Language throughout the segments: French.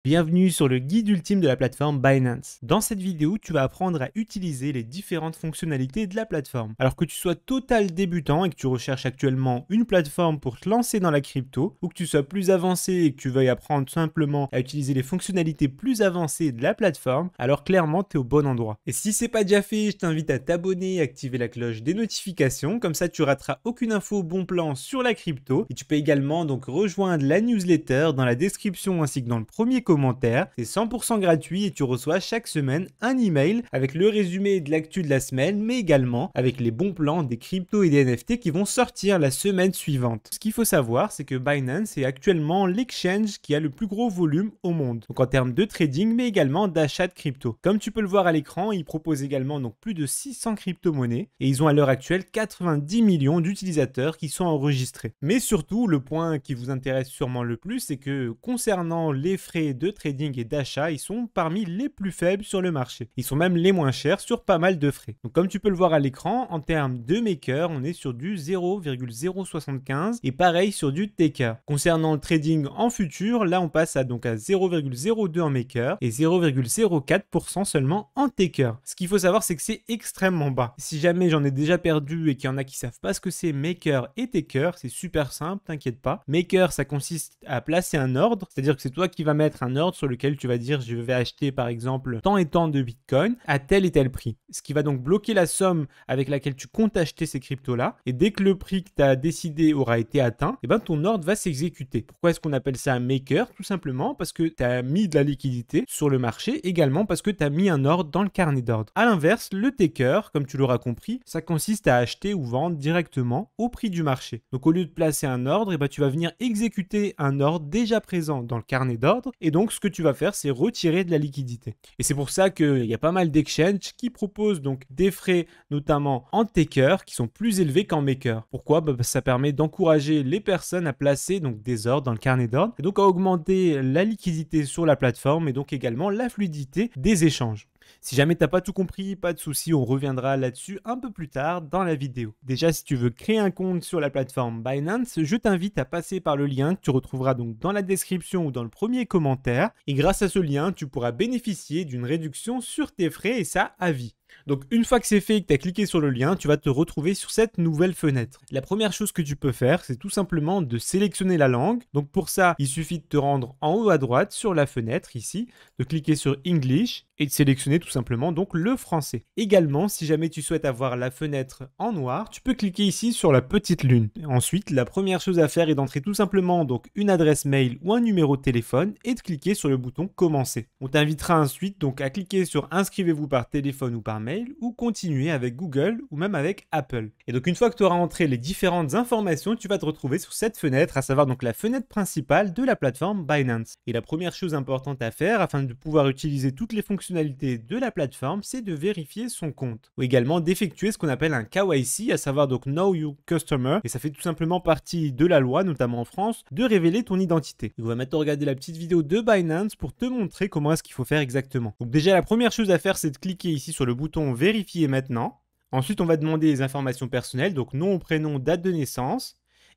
Bienvenue sur le guide ultime de la plateforme Binance. Dans cette vidéo, tu vas apprendre à utiliser les différentes fonctionnalités de la plateforme. Alors que tu sois total débutant et que tu recherches actuellement une plateforme pour te lancer dans la crypto, ou que tu sois plus avancé et que tu veuilles apprendre simplement à utiliser les fonctionnalités plus avancées de la plateforme, alors clairement tu es au bon endroit. Et si c'est pas déjà fait, je t'invite à t'abonner et activer la cloche des notifications, comme ça tu rateras aucune info bon plan sur la crypto. Et tu peux également donc rejoindre la newsletter dans la description ainsi que dans le premier commentaire. C'est 100% gratuit et tu reçois chaque semaine un email avec le résumé de l'actu de la semaine, mais également avec les bons plans des cryptos et des NFT qui vont sortir la semaine suivante. Ce qu'il faut savoir, c'est que Binance est actuellement l'exchange qui a le plus gros volume au monde, donc en termes de trading, mais également d'achat de crypto. Comme tu peux le voir à l'écran, ils proposent également donc plus de 600 crypto-monnaies et ils ont à l'heure actuelle 90 millions d'utilisateurs qui sont enregistrés. Mais surtout, le point qui vous intéresse sûrement le plus, c'est que concernant les frais de trading et d'achat, ils sont parmi les plus faibles sur le marché. Ils sont même les moins chers sur pas mal de frais. Donc comme tu peux le voir à l'écran, en termes de maker, on est sur du 0,075 et pareil sur du taker. Concernant le trading en futur, là on passe à 0,02 en maker et 0,04% seulement en taker. Ce qu'il faut savoir, c'est que c'est extrêmement bas. Si jamais j'en ai déjà perdu et qu'il y en a qui savent pas ce que c'est maker et taker, c'est super simple, t'inquiète pas. Maker, ça consiste à placer un ordre, c'est-à-dire que c'est toi qui vas mettre un ordre sur lequel tu vas dire je vais acheter par exemple tant et tant de bitcoin à tel et tel prix. Ce qui va donc bloquer la somme avec laquelle tu comptes acheter ces cryptos là, et dès que le prix que tu as décidé aura été atteint, et ben ton ordre va s'exécuter. Pourquoi est-ce qu'on appelle ça un maker? Tout simplement parce que tu as mis de la liquidité sur le marché, également parce que tu as mis un ordre dans le carnet d'ordre. A l'inverse, le taker, comme tu l'auras compris, ça consiste à acheter ou vendre directement au prix du marché. Donc au lieu de placer un ordre, et ben tu vas venir exécuter un ordre déjà présent dans le carnet d'ordre, et donc ce que tu vas faire, c'est retirer de la liquidité. Et c'est pour ça qu'il y a pas mal d'exchanges qui proposent donc des frais, notamment en taker, qui sont plus élevés qu'en maker. Pourquoi? Ça permet d'encourager les personnes à placer donc des ordres dans le carnet d'ordre, et donc à augmenter la liquidité sur la plateforme, et donc également la fluidité des échanges. Si jamais t'as pas tout compris, pas de souci, on reviendra là-dessus un peu plus tard dans la vidéo. Déjà, si tu veux créer un compte sur la plateforme Binance, je t'invite à passer par le lien que tu retrouveras donc dans la description ou dans le premier commentaire. Et grâce à ce lien, tu pourras bénéficier d'une réduction sur tes frais et ça à vie. Donc une fois que c'est fait et que tu as cliqué sur le lien, tu vas te retrouver sur cette nouvelle fenêtre. La première chose que tu peux faire, c'est tout simplement de sélectionner la langue. Donc pour ça, il suffit de te rendre en haut à droite sur la fenêtre ici, de cliquer sur English et de sélectionner tout simplement donc le français. Également, si jamais tu souhaites avoir la fenêtre en noir, tu peux cliquer ici sur la petite lune. Ensuite, la première chose à faire est d'entrer tout simplement donc une adresse mail ou un numéro de téléphone et de cliquer sur le bouton commencer. On t'invitera ensuite donc à cliquer sur inscrivez-vous par téléphone ou par mail ou continuer avec Google ou même avec Apple. Et donc une fois que tu auras entré les différentes informations, tu vas te retrouver sur cette fenêtre, à savoir donc la fenêtre principale de la plateforme Binance. Et la première chose importante à faire afin de pouvoir utiliser toutes les fonctionnalités de la plateforme, c'est de vérifier son compte. Ou également d'effectuer ce qu'on appelle un KYC, à savoir donc Know Your Customer. Et ça fait tout simplement partie de la loi, notamment en France, de révéler ton identité. Et on va maintenant regarder la petite vidéo de Binance pour te montrer comment est-ce qu'il faut faire exactement. Donc déjà la première chose à faire, c'est de cliquer ici sur le bouton vérifier maintenant. Ensuite, on va demander les informations personnelles, donc nom, prénom, date de naissance.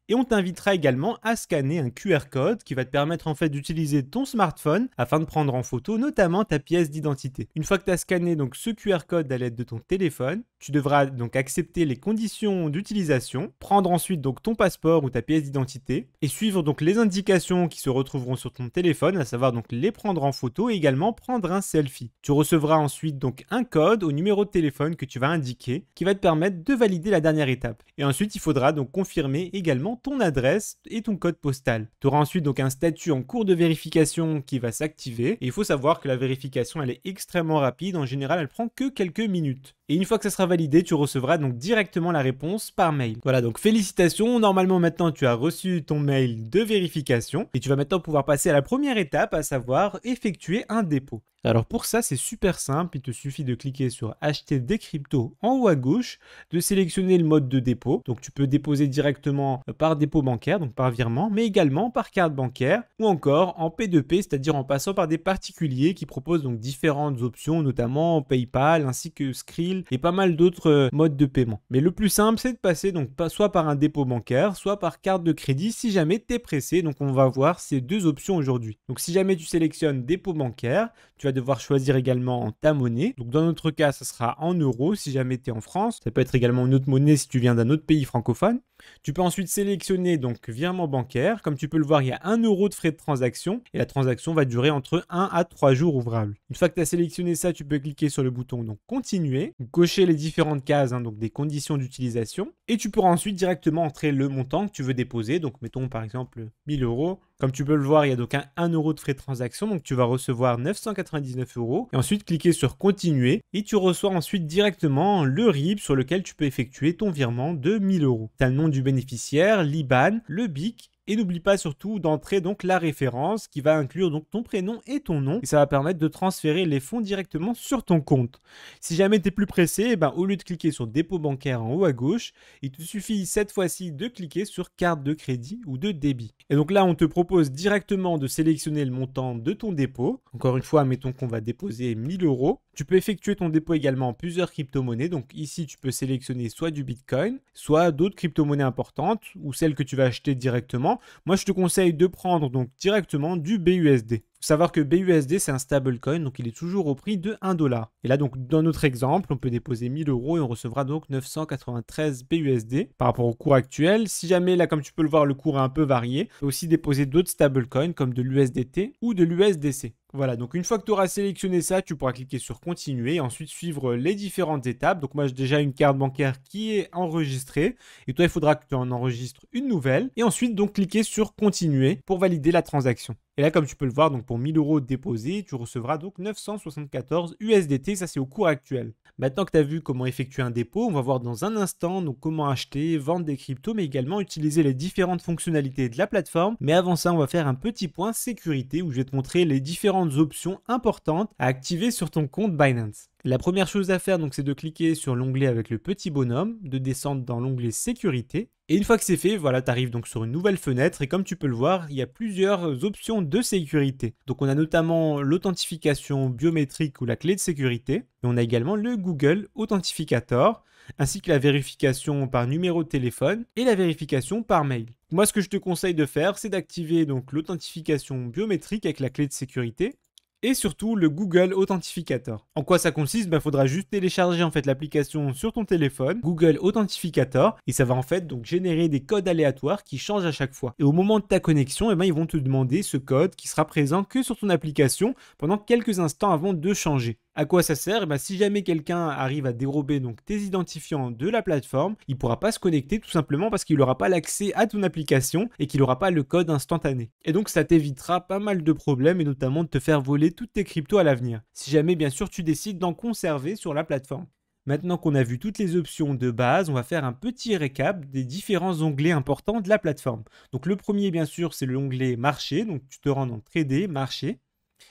Et on t'invitera également à scanner un QR code qui va te permettre en fait d'utiliser ton smartphone afin de prendre en photo notamment ta pièce d'identité. Une fois que tu as scanné donc ce QR code à l'aide de ton téléphone, tu devras donc accepter les conditions d'utilisation, prendre ensuite donc ton passeport ou ta pièce d'identité et suivre donc les indications qui se retrouveront sur ton téléphone, à savoir donc les prendre en photo et également prendre un selfie. Tu recevras ensuite donc un code au numéro de téléphone que tu vas indiquer qui va te permettre de valider la dernière étape. Et ensuite, il faudra donc confirmer également ton adresse et ton code postal. Tu auras ensuite donc un statut en cours de vérification qui va s'activer. Et il faut savoir que la vérification, elle est extrêmement rapide. En général, elle prend que quelques minutes. Et une fois que ça sera validé, tu recevras donc directement la réponse par mail. Voilà, donc félicitations. Normalement, maintenant, tu as reçu ton mail de vérification. Et tu vas maintenant pouvoir passer à la première étape, à savoir effectuer un dépôt. Alors pour ça, c'est super simple, il te suffit de cliquer sur acheter des cryptos en haut à gauche, de sélectionner le mode de dépôt. Donc tu peux déposer directement par dépôt bancaire, donc par virement, mais également par carte bancaire ou encore en P2P, c'est-à-dire en passant par des particuliers qui proposent donc différentes options, notamment PayPal ainsi que Skrill Zelle et pas mal d'autres modes de paiement. Mais le plus simple, c'est de passer donc soit par un dépôt bancaire, soit par carte de crédit si jamais tu es pressé. Donc on va voir ces deux options aujourd'hui. Donc si jamais tu sélectionnes dépôt bancaire, tu vas devoir choisir également ta monnaie. Donc dans notre cas, ça sera en euros si jamais tu es en France. Ça peut être également une autre monnaie si tu viens d'un autre pays francophone. Tu peux ensuite sélectionner donc virement bancaire. Comme tu peux le voir, il y a 1 euro de frais de transaction et la transaction va durer entre 1 à 3 jours ouvrables. Une fois que tu as sélectionné ça, tu peux cliquer sur le bouton donc continuer, cocher les différentes cases donc des conditions d'utilisation et tu pourras ensuite directement entrer le montant que tu veux déposer. Donc mettons par exemple 1000 euros. Comme tu peux le voir, il y a donc 1 euro de frais de transaction, donc tu vas recevoir 999 euros. Et ensuite, cliquer sur continuer et tu reçois ensuite directement le RIB sur lequel tu peux effectuer ton virement de 1000 euros. Tu as le nom du bénéficiaire, l'IBAN, le BIC. Et n'oublie pas surtout d'entrer donc la référence qui va inclure donc ton prénom et ton nom. Et ça va permettre de transférer les fonds directement sur ton compte. Si jamais tu es plus pressé, au lieu de cliquer sur dépôt bancaire en haut à gauche, il te suffit cette fois-ci de cliquer sur carte de crédit ou de débit. Et donc là, on te propose directement de sélectionner le montant de ton dépôt. Encore une fois, mettons qu'on va déposer 1000 euros. Tu peux effectuer ton dépôt également en plusieurs crypto-monnaies. Donc ici, tu peux sélectionner soit du Bitcoin, soit d'autres crypto-monnaies importantes ou celles que tu vas acheter directement. Moi, je te conseille de prendre donc directement du BUSD. Faut savoir que BUSD, c'est un stablecoin, donc il est toujours au prix de 1 $. Et là, donc, dans notre exemple, on peut déposer 1000 euros et on recevra donc 993 BUSD par rapport au cours actuel. Si jamais, là, comme tu peux le voir, le cours est un peu varié, tu peux aussi déposer d'autres stablecoins comme de l'USDT ou de l'USDC. Voilà, donc une fois que tu auras sélectionné ça, tu pourras cliquer sur continuer et ensuite suivre les différentes étapes. Donc moi, j'ai déjà une carte bancaire qui est enregistrée et toi, il faudra que tu en enregistres une nouvelle et ensuite donc cliquer sur continuer pour valider la transaction. Et là, comme tu peux le voir, donc pour 1000 euros déposés, tu recevras donc 974 USDT, ça c'est au cours actuel. Maintenant que tu as vu comment effectuer un dépôt, on va voir dans un instant donc comment acheter, vendre des cryptos, mais également utiliser les différentes fonctionnalités de la plateforme. Mais avant ça, on va faire un petit point sécurité où je vais te montrer les différentes options importantes à activer sur ton compte Binance. La première chose à faire, donc, c'est de cliquer sur l'onglet avec le petit bonhomme, de descendre dans l'onglet sécurité. Et une fois que c'est fait, voilà, tu arrives donc sur une nouvelle fenêtre et comme tu peux le voir, il y a plusieurs options de sécurité. Donc on a notamment l'authentification biométrique ou la clé de sécurité. Et on a également le Google Authentificator, ainsi que la vérification par numéro de téléphone et la vérification par mail. Moi, ce que je te conseille de faire, c'est d'activer donc l'authentification biométrique avec la clé de sécurité. Et surtout le Google Authentificator. En quoi ça consiste? Il faudra juste télécharger en fait l'application sur ton téléphone, Google Authentificator, et ça va en fait donc générer des codes aléatoires qui changent à chaque fois. Et au moment de ta connexion, ils vont te demander ce code qui sera présent que sur ton application pendant quelques instants avant de changer. À quoi ça sert? Si jamais quelqu'un arrive à dérober donc tes identifiants de la plateforme, il ne pourra pas se connecter tout simplement parce qu'il n'aura pas l'accès à ton application et qu'il n'aura pas le code instantané. Et donc ça t'évitera pas mal de problèmes et notamment de te faire voler toutes tes cryptos à l'avenir. Si jamais bien sûr tu décides d'en conserver sur la plateforme. Maintenant qu'on a vu toutes les options de base, on va faire un petit récap des différents onglets importants de la plateforme. Donc le premier bien sûr c'est l'onglet marché, donc tu te rends dans Trader, marché.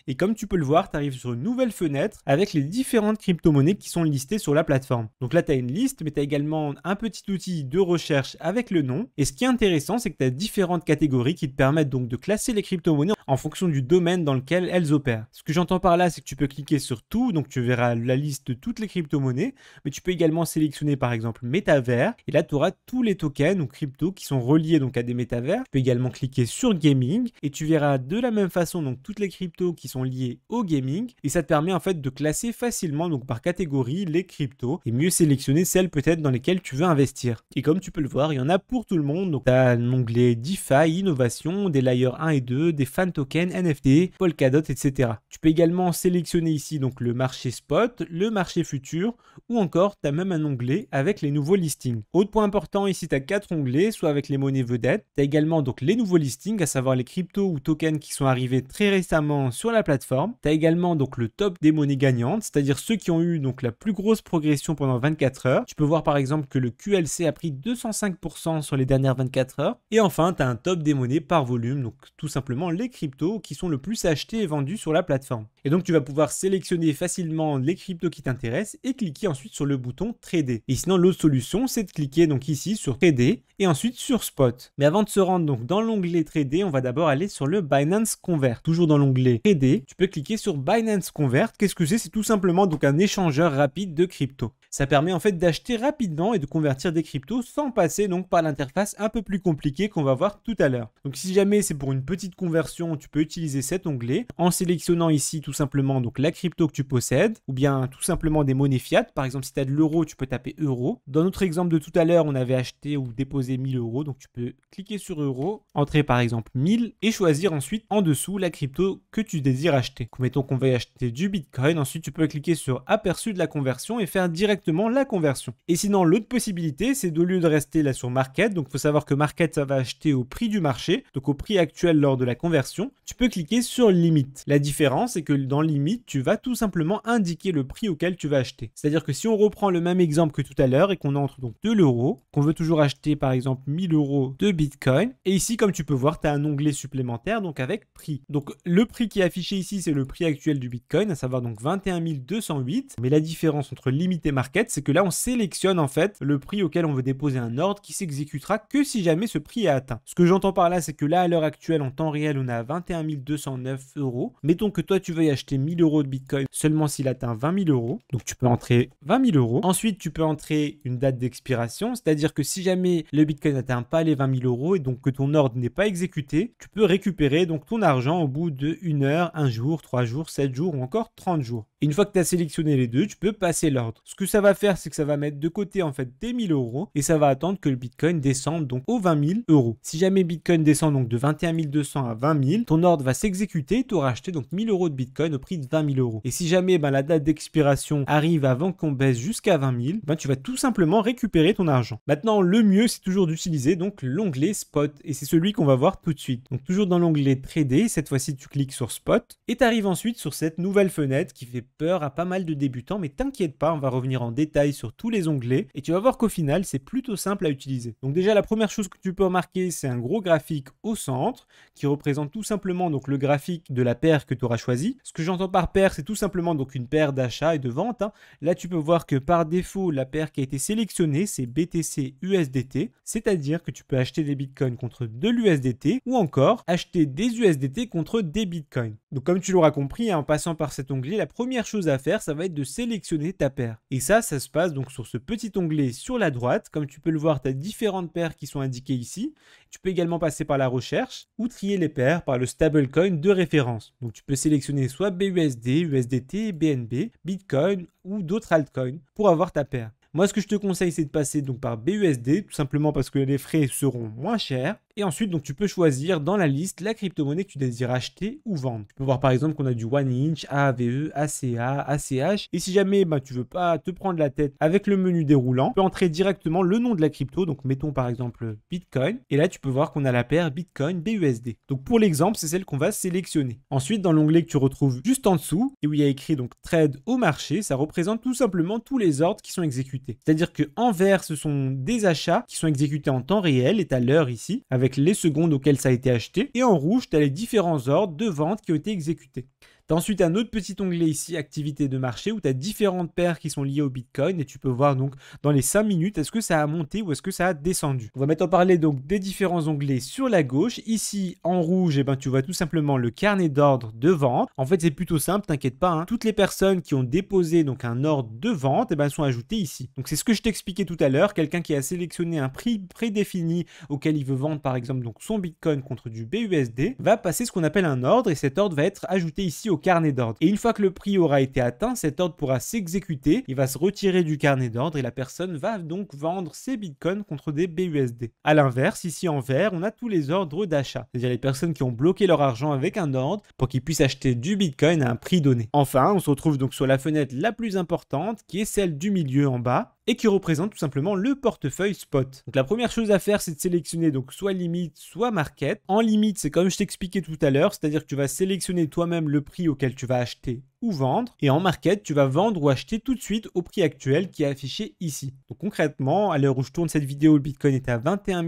Et comme tu peux le voir, tu arrives sur une nouvelle fenêtre avec les différentes crypto-monnaies qui sont listées sur la plateforme. Donc là, tu as une liste, mais tu as également un petit outil de recherche avec le nom. Et ce qui est intéressant, c'est que tu as différentes catégories qui te permettent donc de classer les crypto-monnaies en fonction du domaine dans lequel elles opèrent. Ce que j'entends par là, c'est que tu peux cliquer sur tout, donc tu verras la liste de toutes les crypto-monnaies, mais tu peux également sélectionner par exemple métavers, et là tu auras tous les tokens ou cryptos qui sont reliés donc à des métavers. Tu peux également cliquer sur gaming, et tu verras de la même façon donc toutes les cryptos qui sont liées au gaming, et ça te permet en fait de classer facilement donc par catégorie les cryptos, et mieux sélectionner celles peut-être dans lesquelles tu veux investir. Et comme tu peux le voir, il y en a pour tout le monde, donc tu as l'onglet DeFi, innovation, des layers 1 et 2, des fan tokens, NFT, Polkadot, etc. Tu peux également sélectionner ici donc le marché spot, le marché futur, ou encore tu as même un onglet avec les nouveaux listings. Autre point important, ici tu as 4 onglets, soit avec les monnaies vedettes, tu as également donc les nouveaux listings, à savoir les cryptos ou tokens qui sont arrivés très récemment sur la plateforme. Tu as également donc le top des monnaies gagnantes, c'est-à-dire ceux qui ont eu donc la plus grosse progression pendant 24 heures. Tu peux voir par exemple que le QLC a pris 205% sur les dernières 24 heures. Et enfin, tu as un top des monnaies par volume, donc tout simplement les cryptos qui sont le plus achetés et vendus sur la plateforme. Et donc tu vas pouvoir sélectionner facilement les cryptos qui t'intéressent et cliquer ensuite sur le bouton Trader. Et sinon l'autre solution, c'est de cliquer donc ici sur Trader et ensuite sur Spot. Mais avant de se rendre donc dans l'onglet Trader, on va d'abord aller sur le Binance Convert. Toujours dans l'onglet trader, tu peux cliquer sur Binance Convert. Qu'est-ce que c'est? C'est tout simplement donc un échangeur rapide de crypto. Ça permet en fait d'acheter rapidement et de convertir des cryptos sans passer donc par l'interface un peu plus compliquée qu'on va voir tout à l'heure. Donc si jamais c'est pour une petite conversion, tu peux utiliser cet onglet en sélectionnant ici tout simplement donc la crypto que tu possèdes ou bien tout simplement des monnaies fiat. Par exemple, si tu as de l'euro, tu peux taper euro. Dans notre exemple de tout à l'heure, on avait acheté ou déposé 1000 euros. Donc tu peux cliquer sur euro, entrer par exemple 1000 et choisir ensuite en dessous la crypto que tu désires acheter. Donc, mettons qu'on va acheter du Bitcoin. Ensuite, tu peux cliquer sur aperçu de la conversion et faire directement la conversion. Et sinon, l'autre possibilité, c'est au lieu de rester là sur Market, donc il faut savoir que Market, ça va acheter au prix du marché, donc au prix actuel lors de la conversion, tu peux cliquer sur Limite. La différence, c'est que dans Limite, tu vas tout simplement indiquer le prix auquel tu vas acheter. C'est-à-dire que si on reprend le même exemple que tout à l'heure et qu'on entre donc de l'euro, qu'on veut toujours acheter par exemple 1000 euros de Bitcoin, et ici, comme tu peux voir, tu as un onglet supplémentaire donc avec prix. Donc le prix qui est affiché ici, c'est le prix actuel du Bitcoin, à savoir donc 21 208. Mais la différence entre Limite et Market, c'est que là on sélectionne en fait le prix auquel on veut déposer un ordre qui s'exécutera que si jamais ce prix est atteint. Ce que j'entends par là, c'est que là à l'heure actuelle en temps réel on est à 21 209 euros. Mettons que toi tu veuilles acheter 1000 euros de Bitcoin seulement s'il atteint 20 000 euros. Donc tu peux entrer 20 000 euros. Ensuite tu peux entrer une date d'expiration, c'est-à-dire que si jamais le Bitcoin n'atteint pas les 20 000 euros et donc que ton ordre n'est pas exécuté, tu peux récupérer donc ton argent au bout de 1 heure, 1 jour, 3 jours, 7 jours ou encore 30 jours. Et une fois que tu as sélectionné les deux, tu peux passer l'ordre. Ce que ça va faire, c'est que ça va mettre de côté en fait tes 1000 euros et ça va attendre que le Bitcoin descende donc aux 20 000 euros. Si jamais Bitcoin descend donc de 21 200 à 20 000, ton ordre va s'exécuter et tu auras acheté donc 1000 euros de Bitcoin au prix de 20 000 euros. Et si jamais la date d'expiration arrive avant qu'on baisse jusqu'à 20 000, tu vas tout simplement récupérer ton argent. Maintenant, le mieux, c'est toujours d'utiliser donc l'onglet Spot et c'est celui qu'on va voir tout de suite. Donc toujours dans l'onglet Trader, cette fois-ci tu cliques sur Spot et tu arrives ensuite sur cette nouvelle fenêtre qui fait peur à pas mal de débutants, mais t'inquiète pas, on va revenir en détail sur tous les onglets et tu vas voir qu'au final c'est plutôt simple à utiliser. Donc déjà la première chose que tu peux remarquer, c'est un gros graphique au centre qui représente tout simplement donc le graphique de la paire que tu auras choisi. Ce que j'entends par paire, c'est tout simplement donc une paire d'achat et de vente. Là tu peux voir que par défaut la paire qui a été sélectionnée c'est BTC USDT, c'est-à-dire que tu peux acheter des bitcoins contre de l'USDT ou encore acheter des USDT contre des bitcoins. Donc comme tu l'auras compris, en passant par cet onglet, la première chose à faire, ça va être de sélectionner ta paire. Et ça se passe donc sur ce petit onglet sur la droite. Comme tu peux le voir, tu as différentes paires qui sont indiquées ici. Tu peux également passer par la recherche ou trier les paires par le stablecoin de référence. Donc tu peux sélectionner soit BUSD, USDT, BNB, Bitcoin ou d'autres altcoins pour avoir ta paire. Moi, ce que je te conseille, c'est de passer donc par BUSD, tout simplement parce que les frais seront moins chers. Et ensuite, donc, tu peux choisir dans la liste la crypto-monnaie que tu désires acheter ou vendre. Tu peux voir par exemple qu'on a du OneInch, AAVE, ACA, ACH. Et si jamais tu veux pas te prendre la tête avec le menu déroulant, tu peux entrer directement le nom de la crypto. Donc mettons par exemple Bitcoin. Et là, tu peux voir qu'on a la paire Bitcoin BUSD. Donc pour l'exemple, c'est celle qu'on va sélectionner. Ensuite, dans l'onglet que tu retrouves juste en dessous et où il y a écrit donc Trade au marché, ça représente tout simplement tous les ordres qui sont exécutés. C'est-à-dire que en vert, ce sont des achats qui sont exécutés en temps réel et à l'heure ici, avec les secondes auxquelles ça a été acheté. Et en rouge, tu as les différents ordres de vente qui ont été exécutés. Tu as ensuite un autre petit onglet ici, activité de marché, où tu as différentes paires qui sont liées au Bitcoin et tu peux voir donc dans les 5 minutes, est-ce que ça a monté ou est-ce que ça a descendu. On va maintenant parler donc des différents onglets sur la gauche. Ici, en rouge, tu vois tout simplement le carnet d'ordre de vente. En fait, c'est plutôt simple, t'inquiète pas. Toutes les personnes qui ont déposé donc un ordre de vente, sont ajoutées ici. Donc c'est ce que je t'expliquais tout à l'heure. Quelqu'un qui a sélectionné un prix prédéfini auquel il veut vendre par exemple donc son Bitcoin contre du BUSD, va passer ce qu'on appelle un ordre et cet ordre va être ajouté ici au carnet d'ordre. Et une fois que le prix aura été atteint, cet ordre pourra s'exécuter, il va se retirer du carnet d'ordre et la personne va donc vendre ses bitcoins contre des BUSD. A l'inverse, ici en vert, on a tous les ordres d'achat, c'est-à-dire les personnes qui ont bloqué leur argent avec un ordre pour qu'ils puissent acheter du bitcoin à un prix donné. Enfin, on se retrouve donc sur la fenêtre la plus importante qui est celle du milieu en bas et qui représente tout simplement le portefeuille spot. Donc la première chose à faire, c'est de sélectionner donc soit limite, soit market. En limite, c'est comme je t'expliquais tout à l'heure, c'est-à-dire que tu vas sélectionner toi-même le prix auquel tu vas acheter ou vendre. Et en market, tu vas vendre ou acheter tout de suite au prix actuel qui est affiché ici. Donc concrètement, à l'heure où je tourne cette vidéo, le Bitcoin est à 21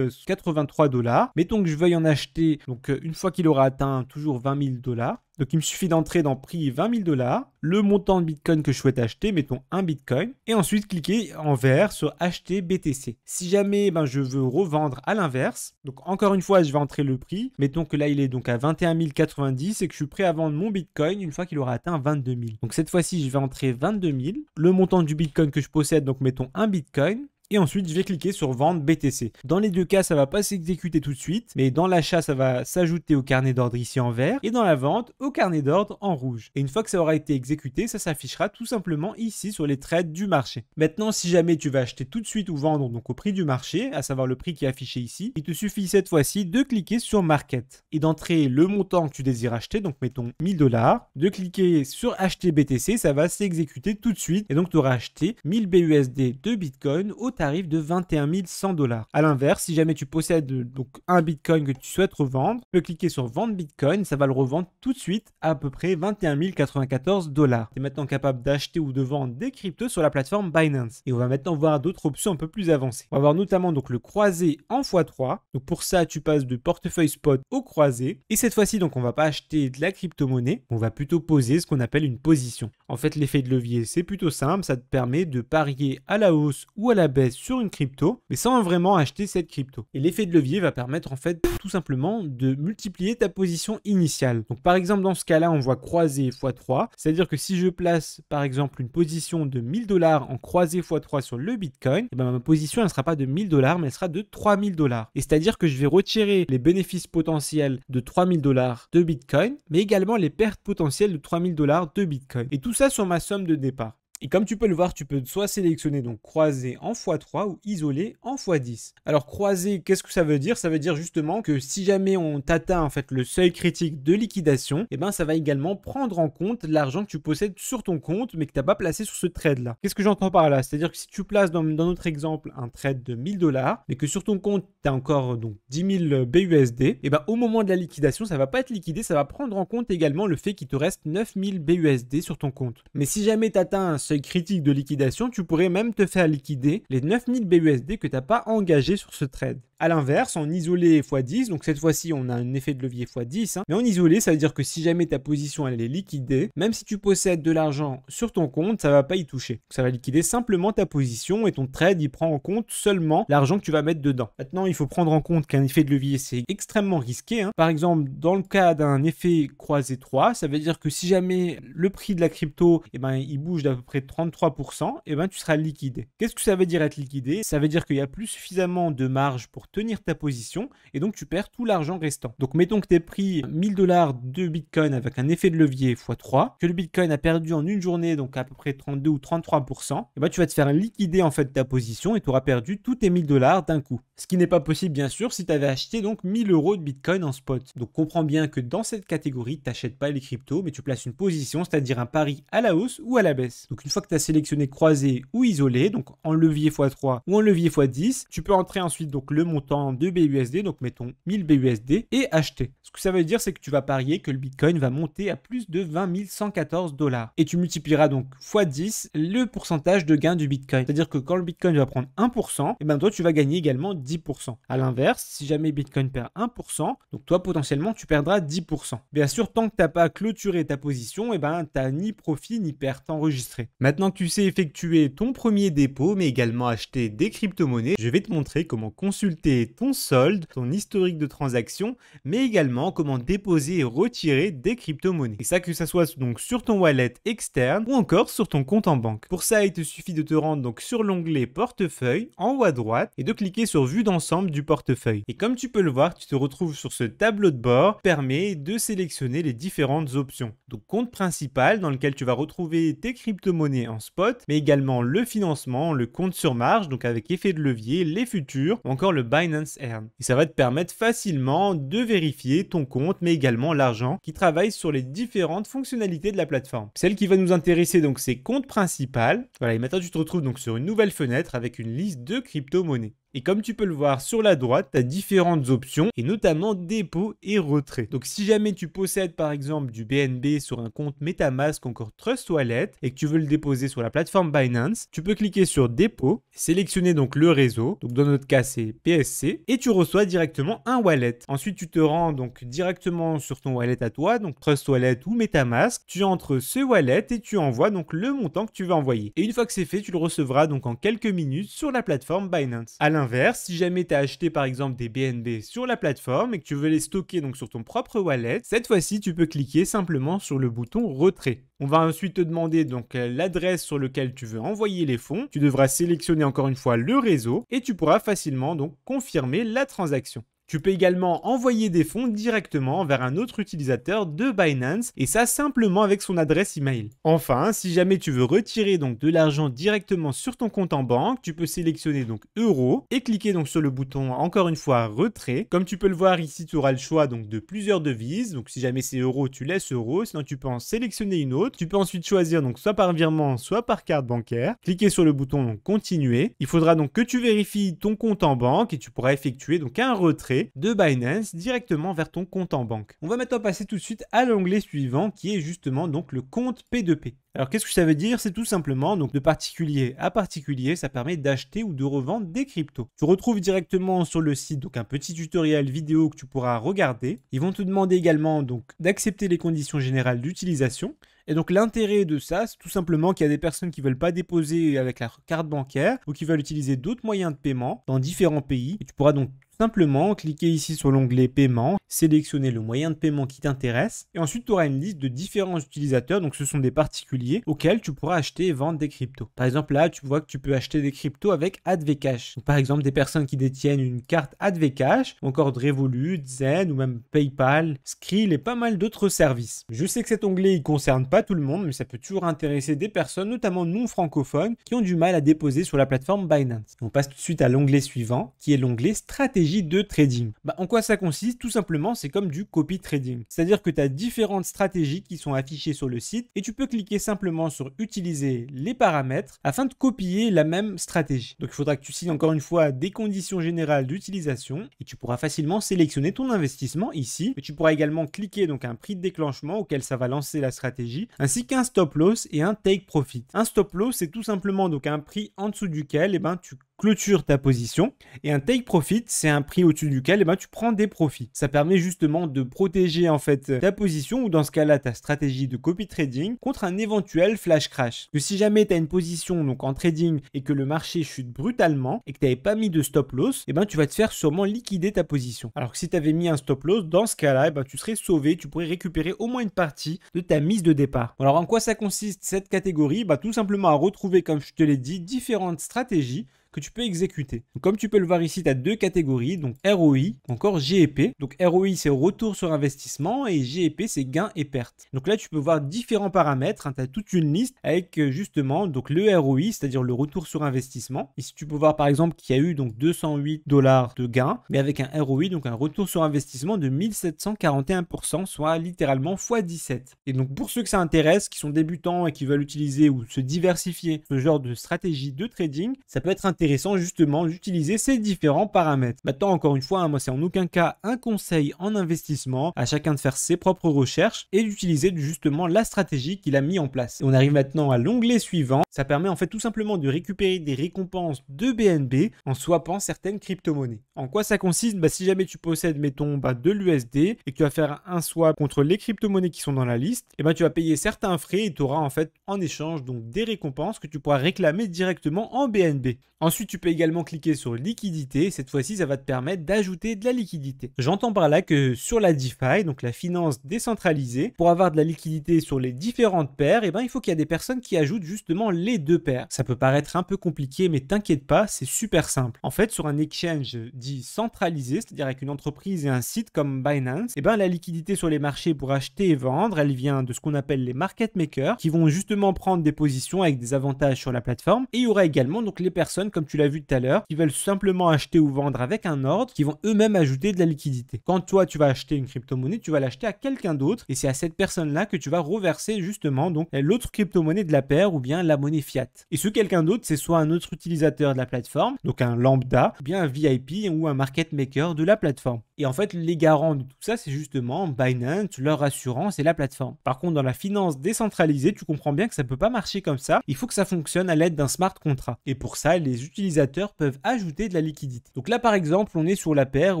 083 $. Mettons que je veuille en acheter, donc une fois qu'il aura atteint toujours 20 000 $. Donc il me suffit d'entrer dans prix 20 000 $, le montant de Bitcoin que je souhaite acheter, mettons 1 Bitcoin, et ensuite cliquer en vert sur acheter BTC. Si jamais je veux revendre à l'inverse, donc encore une fois je vais entrer le prix, mettons que là il est donc à 21 090 et que je suis prêt à vendre mon Bitcoin une fois qu'il aura atteint 22 000. Donc cette fois-ci je vais entrer 22 000, le montant du Bitcoin que je possède, donc mettons 1 Bitcoin, et ensuite, je vais cliquer sur vendre BTC. Dans les deux cas, ça ne va pas s'exécuter tout de suite, mais dans l'achat, ça va s'ajouter au carnet d'ordre ici en vert et dans la vente au carnet d'ordre en rouge. Et une fois que ça aura été exécuté, ça s'affichera tout simplement ici sur les trades du marché. Maintenant, si jamais tu vas acheter tout de suite ou vendre donc au prix du marché, à savoir le prix qui est affiché ici, il te suffit cette fois-ci de cliquer sur Market et d'entrer le montant que tu désires acheter, donc mettons 1000 $, de cliquer sur acheter BTC, ça va s'exécuter tout de suite et donc tu auras acheté 1000 BUSD de Bitcoin au tarif de 21 100 $. A l'inverse, si jamais tu possèdes donc un Bitcoin que tu souhaites revendre, tu peux cliquer sur vendre Bitcoin, ça va le revendre tout de suite à peu près 21 094 $. Tu es maintenant capable d'acheter ou de vendre des cryptos sur la plateforme Binance. Et on va maintenant voir d'autres options un peu plus avancées. On va voir notamment donc le croisé en x3. Donc pour ça, tu passes de portefeuille spot au croisé. Et cette fois-ci, donc on va pas acheter de la crypto-monnaie, on va plutôt poser ce qu'on appelle une position. En fait, l'effet de levier, c'est plutôt simple, ça te permet de parier à la hausse ou à la baisse sur une crypto, mais sans vraiment acheter cette crypto. Et l'effet de levier va permettre en fait tout simplement de multiplier ta position initiale. Donc par exemple dans ce cas-là, on voit croisé x3, c'est-à-dire que si je place par exemple une position de 1000 $ en croisé x3 sur le Bitcoin, et ma position elle ne sera pas de 1000 $, mais elle sera de 3000 $. Et c'est-à-dire que je vais retirer les bénéfices potentiels de 3000 $ de Bitcoin, mais également les pertes potentielles de 3000 $ de Bitcoin. Et tout ça sur ma somme de départ. Et comme tu peux le voir, tu peux soit sélectionner donc croisé en x3 ou isolé en x10. Alors croisé, qu'est-ce que ça veut dire? Ça veut dire justement que si jamais on t'atteint en fait le seuil critique de liquidation, ça va également prendre en compte l'argent que tu possèdes sur ton compte mais que tu n'as pas placé sur ce trade là. Qu'est-ce que j'entends par là? C'est-à-dire que si tu places dans notre exemple un trade de 1000 $, mais que sur ton compte tu as encore donc 10 000 BUSD, au moment de la liquidation, ça va pas être liquidé, ça va prendre en compte également le fait qu'il te reste 9000 BUSD sur ton compte. Mais si jamais tu atteins un seuil critique de liquidation, tu pourrais même te faire liquider les 9000 BUSD que tu n'as pas engagé sur ce trade. A l'inverse, en isolé x10, donc cette fois-ci on a un effet de levier x10, mais en isolé ça veut dire que si jamais ta position elle est liquidée, même si tu possèdes de l'argent sur ton compte, ça va pas y toucher. Ça va liquider simplement ta position et ton trade il prend en compte seulement l'argent que tu vas mettre dedans. Maintenant il faut prendre en compte qu'un effet de levier c'est extrêmement risqué. Par exemple dans le cas d'un effet croisé 3, ça veut dire que si jamais le prix de la crypto il bouge d'à peu près 33%, tu seras liquidé. Qu'est-ce que ça veut dire être liquidé? Ça veut dire qu'il n'y a plus suffisamment de marge pour tenir ta position et donc tu perds tout l'argent restant. Donc mettons que tu aies pris 1000 $ de Bitcoin avec un effet de levier x3, que le Bitcoin a perdu en une journée donc à peu près 32 ou 33%, tu vas te faire liquider en fait ta position et tu auras perdu tous tes 1000 $ d'un coup. Ce qui n'est pas possible bien sûr si tu avais acheté donc 1000 € de Bitcoin en spot. Donc comprends bien que dans cette catégorie, tu n'achètes pas les cryptos mais tu places une position, c'est-à-dire un pari à la hausse ou à la baisse. Donc une fois que tu as sélectionné croisé ou isolé, donc en levier x3 ou en levier x10, tu peux entrer ensuite donc le montant de BUSD, donc mettons 1000 BUSD et acheter. Ce que ça veut dire, c'est que tu vas parier que le Bitcoin va monter à plus de 20 114 $. Et tu multiplieras donc x10 le pourcentage de gain du Bitcoin. C'est-à-dire que quand le Bitcoin va prendre 1%, toi tu vas gagner également 10%. À l'inverse, si jamais Bitcoin perd 1%, donc toi potentiellement tu perdras 10%. Bien sûr, tant que tu n'as pas clôturé ta position, tu n'as ni profit ni perte enregistrée. Maintenant que tu sais effectuer ton premier dépôt, mais également acheter des crypto-monnaies, je vais te montrer comment consulter ton solde, ton historique de transaction, mais également comment déposer et retirer des crypto-monnaies. Et ça, que ça soit donc sur ton wallet externe ou encore sur ton compte en banque. Pour ça, il te suffit de te rendre donc sur l'onglet portefeuille en haut à droite et de cliquer sur vue d'ensemble du portefeuille. Et comme tu peux le voir, tu te retrouves sur ce tableau de bord qui permet de sélectionner les différentes options. Donc compte principal dans lequel tu vas retrouver tes crypto-monnaies en spot, mais également le financement, le compte sur marge, donc avec effet de levier, les futurs, ou encore le Binance Earn. Et ça va te permettre facilement de vérifier ton compte, mais également l'argent qui travaille sur les différentes fonctionnalités de la plateforme. Celle qui va nous intéresser, donc, c'est compte principal. Voilà, et maintenant tu te retrouves donc sur une nouvelle fenêtre avec une liste de crypto-monnaies. Et comme tu peux le voir sur la droite, tu as différentes options et notamment dépôt et retrait. Donc si jamais tu possèdes par exemple du BNB sur un compte MetaMask ou encore Trust Wallet et que tu veux le déposer sur la plateforme Binance, tu peux cliquer sur dépôt, sélectionner donc le réseau, donc dans notre cas c'est PSC, et tu reçois directement un wallet. Ensuite tu te rends donc directement sur ton wallet à toi, donc Trust Wallet ou MetaMask, tu entres ce wallet et tu envoies donc le montant que tu veux envoyer. Et une fois que c'est fait, tu le recevras donc en quelques minutes sur la plateforme Binance. A l'inverse, si jamais tu as acheté par exemple des BNB sur la plateforme et que tu veux les stocker donc sur ton propre wallet, cette fois-ci tu peux cliquer simplement sur le bouton retrait. On va ensuite te demander donc l'adresse sur laquelle tu veux envoyer les fonds. Tu devras sélectionner encore une fois le réseau et tu pourras facilement donc confirmer la transaction. Tu peux également envoyer des fonds directement vers un autre utilisateur de Binance et ça simplement avec son adresse email. Enfin, si jamais tu veux retirer donc de l'argent directement sur ton compte en banque, tu peux sélectionner donc euros et cliquer donc sur le bouton encore une fois retrait. Comme tu peux le voir ici, tu auras le choix donc de plusieurs devises. Donc si jamais c'est euros, tu laisses euros, sinon tu peux en sélectionner une autre. Tu peux ensuite choisir donc soit par virement, soit par carte bancaire. Cliquer sur le bouton donc continuer. Il faudra donc que tu vérifies ton compte en banque et tu pourras effectuer donc un retrait de Binance directement vers ton compte en banque. On va maintenant passer tout de suite à l'onglet suivant qui est justement donc le compte P2P. Alors qu'est-ce que ça veut dire? C'est tout simplement donc de particulier à particulier, ça permet d'acheter ou de revendre des cryptos. Tu retrouves directement sur le site donc un petit tutoriel vidéo que tu pourras regarder. Ils vont te demander également donc d'accepter les conditions générales d'utilisation. Et donc l'intérêt de ça, c'est tout simplement qu'il y a des personnes qui ne veulent pas déposer avec la carte bancaire ou qui veulent utiliser d'autres moyens de paiement dans différents pays. Et tu pourras donc simplement cliquer ici sur l'onglet paiement, sélectionner le moyen de paiement qui t'intéresse et ensuite tu auras une liste de différents utilisateurs, donc ce sont des particuliers auxquels tu pourras acheter et vendre des cryptos. Par exemple là tu vois que tu peux acheter des cryptos avec AdvCash. Donc, par exemple des personnes qui détiennent une carte AdvCash, encore de Revolut, Zen ou même PayPal, Skrill et pas mal d'autres services. Je sais que cet onglet il concerne pas tout le monde mais ça peut toujours intéresser des personnes, notamment non francophones, qui ont du mal à déposer sur la plateforme Binance. On passe tout de suite à l'onglet suivant qui est l'onglet stratégie de trading. En quoi ça consiste? Tout simplement, c'est comme du copy trading. C'est-à-dire que tu as différentes stratégies qui sont affichées sur le site et tu peux cliquer simplement sur utiliser les paramètres afin de copier la même stratégie. Donc il faudra que tu signes encore une fois des conditions générales d'utilisation et tu pourras facilement sélectionner ton investissement ici. Et tu pourras également cliquer donc un prix de déclenchement auquel ça va lancer la stratégie, ainsi qu'un stop loss et un take profit. Un stop loss, c'est tout simplement donc un prix en dessous duquel tu clôture ta position et un take profit, c'est un prix au-dessus duquel tu prends des profits. Ça permet justement de protéger en fait ta position ou dans ce cas-là ta stratégie de copy trading contre un éventuel flash crash. Que si jamais tu as une position donc en trading et que le marché chute brutalement et que tu n'avais pas mis de stop loss, tu vas te faire sûrement liquider ta position. Alors que si tu avais mis un stop loss, dans ce cas-là, tu serais sauvé, tu pourrais récupérer au moins une partie de ta mise de départ. Alors en quoi ça consiste cette catégorie? Tout simplement à retrouver, comme je te l'ai dit, différentes stratégies que tu peux exécuter. Donc, comme tu peux le voir ici, tu as deux catégories, donc ROI, encore GEP. Donc ROI, c'est retour sur investissement et GEP, c'est gain et perte. Donc là, tu peux voir différents paramètres. Tu as toute une liste avec justement donc le ROI, c'est-à-dire le retour sur investissement. Ici, tu peux voir par exemple qu'il y a eu donc 208 $ de gain, mais avec un ROI, donc un retour sur investissement de 1741%, soit littéralement x17. Et donc pour ceux que ça intéresse, qui sont débutants et qui veulent utiliser ou se diversifier ce genre de stratégie de trading, ça peut être intéressant justement d'utiliser ces différents paramètres. Maintenant, encore une fois, moi c'est en aucun cas un conseil en investissement, à chacun de faire ses propres recherches et d'utiliser justement la stratégie qu'il a mis en place. Et on arrive maintenant à l'onglet suivant. Ça permet en fait tout simplement de récupérer des récompenses de BNB en swappant certaines crypto-monnaies. En quoi ça consiste? Si jamais tu possèdes mettons de l'USD et que tu vas faire un swap contre les crypto-monnaies qui sont dans la liste, tu vas payer certains frais et tu auras en fait en échange donc des récompenses que tu pourras réclamer directement en BNB. Ensuite, tu peux également cliquer sur liquidité. Cette fois-ci, ça va te permettre d'ajouter de la liquidité. J'entends par là que sur la DeFi, donc la finance décentralisée, pour avoir de la liquidité sur les différentes paires, il faut qu'il y ait des personnes qui ajoutent justement les deux paires. Ça peut paraître un peu compliqué, mais t'inquiète pas, c'est super simple. En fait, sur un exchange dit centralisé, c'est-à-dire avec une entreprise et un site comme Binance, la liquidité sur les marchés pour acheter et vendre, elle vient de ce qu'on appelle les market makers, qui vont justement prendre des positions avec des avantages sur la plateforme. Et il y aura également donc les personnes comme comme tu l'as vu tout à l'heure, qui veulent simplement acheter ou vendre avec un ordre, qui vont eux-mêmes ajouter de la liquidité. Quand toi, tu vas acheter une crypto-monnaie, tu vas l'acheter à quelqu'un d'autre et c'est à cette personne-là que tu vas reverser justement donc l'autre crypto-monnaie de la paire ou bien la monnaie fiat. Et ce quelqu'un d'autre, c'est soit un autre utilisateur de la plateforme, donc un lambda, ou bien un VIP ou un market maker de la plateforme. Et en fait, les garants de tout ça, c'est justement Binance, leur assurance et la plateforme. Par contre, dans la finance décentralisée, tu comprends bien que ça ne peut pas marcher comme ça. Il faut que ça fonctionne à l'aide d'un smart contract. Et pour ça, les utilisateurs peuvent ajouter de la liquidité. Donc là, par exemple, on est sur la paire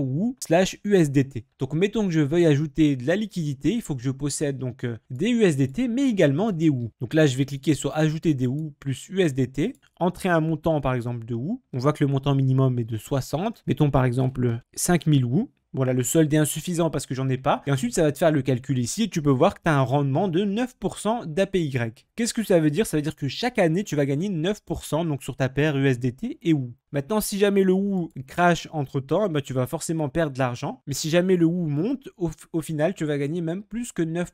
WOO/USDT. Donc mettons que je veuille ajouter de la liquidité, il faut que je possède donc des USDT, mais également des WOO. Donc là, je vais cliquer sur ajouter des WOO plus USDT, entrer un montant par exemple de WOO. On voit que le montant minimum est de 60. Mettons par exemple 5000 WOO. Voilà, le solde est insuffisant parce que j'en ai pas. Et ensuite, ça va te faire le calcul ici et tu peux voir que tu as un rendement de 9% d'APY. Qu'est-ce que ça veut dire? Ça veut dire que chaque année, tu vas gagner 9% donc sur ta paire USDT et WOO. Maintenant, si jamais le WOO crash entre-temps, tu vas forcément perdre de l'argent. Mais si jamais le WOO monte, au final, tu vas gagner même plus que 9%.